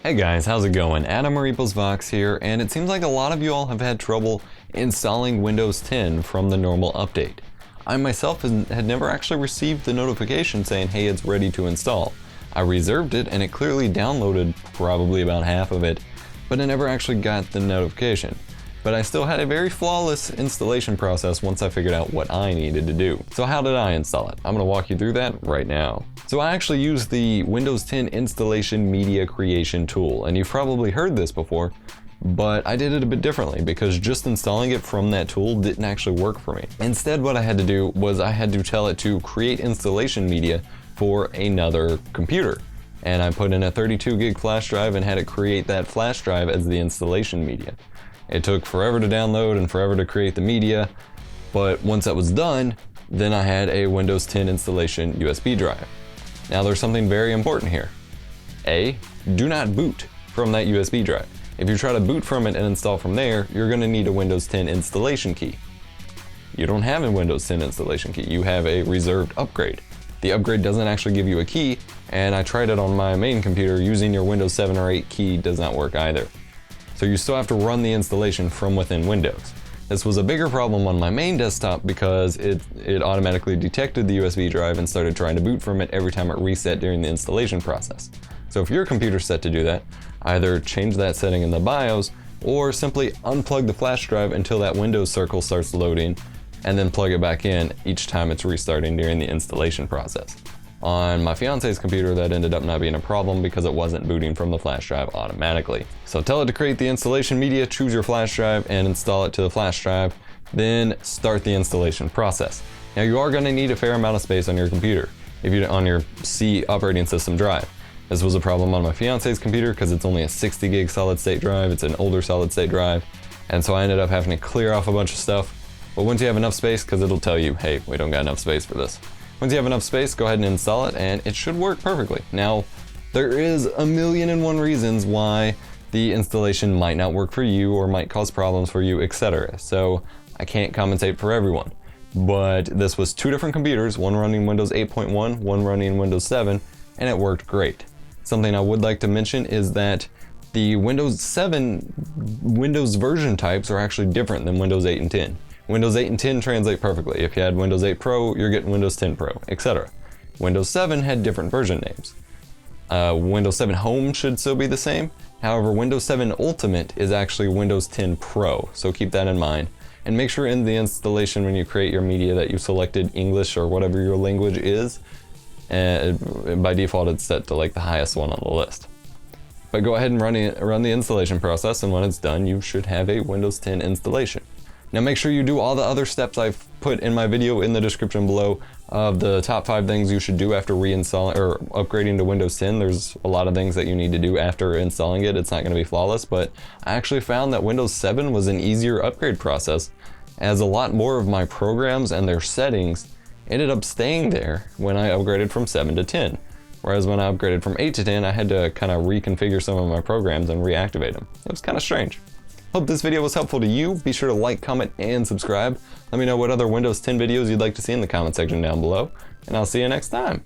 Hey guys, how's it going? Adam or Vox here, and it seems like a lot of you all have had trouble installing Windows 10 from the normal update. I myself had never actually received the notification saying, hey, it's ready to install. I reserved it and it clearly downloaded probably about half of it, but I never actually got the notification. But I still had a very flawless installation process once I figured out what I needed to do. So how did I install it? I'm gonna walk you through that right now. So I actually used the Windows 10 installation media creation tool, and you've probably heard this before, but I did it a bit differently because just installing it from that tool didn't actually work for me. Instead, what I had to do was I had to tell it to create installation media for another computer. And I put in a 32 gig flash drive and had it create that flash drive as the installation media. It took forever to download and forever to create the media, but once that was done, then I had a Windows 10 installation USB drive. Now there's something very important here. A, do not boot from that USB drive. If you try to boot from it and install from there, you're going to need a Windows 10 installation key. You don't have a Windows 10 installation key, you have a reserved upgrade. The upgrade doesn't actually give you a key, and I tried it on my main computer. Using your Windows 7 or 8 key does not work either. So you still have to run the installation from within Windows. This was a bigger problem on my main desktop because it automatically detected the USB drive and started trying to boot from it every time it reset during the installation process. So if your computer's set to do that, either change that setting in the BIOS or simply unplug the flash drive until that Windows circle starts loading and then plug it back in each time it's restarting during the installation process. On my fiance's computer, that ended up not being a problem because it wasn't booting from the flash drive automatically. So tell it to create the installation media, choose your flash drive and install it to the flash drive, then start the installation process. Now you are going to need a fair amount of space on your computer, on your C operating system drive. This was a problem on my fiance's computer because it's only a 60 gig solid state drive, it's an older solid state drive, and so I ended up having to clear off a bunch of stuff. But once you have enough space, because it'll tell you, hey, we don't got enough space for this. Once you have enough space, go ahead and install it, and it should work perfectly. Now, there is a million and one reasons why the installation might not work for you or might cause problems for you, etc. So I can't compensate for everyone. But this was two different computers, one running Windows 8.1, one running Windows 7, and it worked great. Something I would like to mention is that the Windows 7 Windows version types are actually different than Windows 8 and 10. Windows 8 and 10 translate perfectly. If you had Windows 8 Pro, you're getting Windows 10 Pro, etc. Windows 7 had different version names. Windows 7 Home should still be the same. However, Windows 7 Ultimate is actually Windows 10 Pro, so keep that in mind. And make sure in the installation when you create your media that you selected English or whatever your language is. By default, it's set to like the highest one on the list. But go ahead and run the installation process, and when it's done, you should have a Windows 10 installation. Now make sure you do all the other steps I've put in my video in the description below of the top 5 things you should do after reinstalling or upgrading to Windows 10. There's a lot of things that you need to do after installing it. It's not going to be flawless, but I actually found that Windows 7 was an easier upgrade process, as a lot more of my programs and their settings ended up staying there when I upgraded from 7 to 10. Whereas when I upgraded from 8 to 10, I had to kind of reconfigure some of my programs and reactivate them. It was kind of strange. Hope this video was helpful to you. Be sure to like, comment, and subscribe. Let me know what other Windows 10 videos you'd like to see in the comment section down below, and I'll see you next time.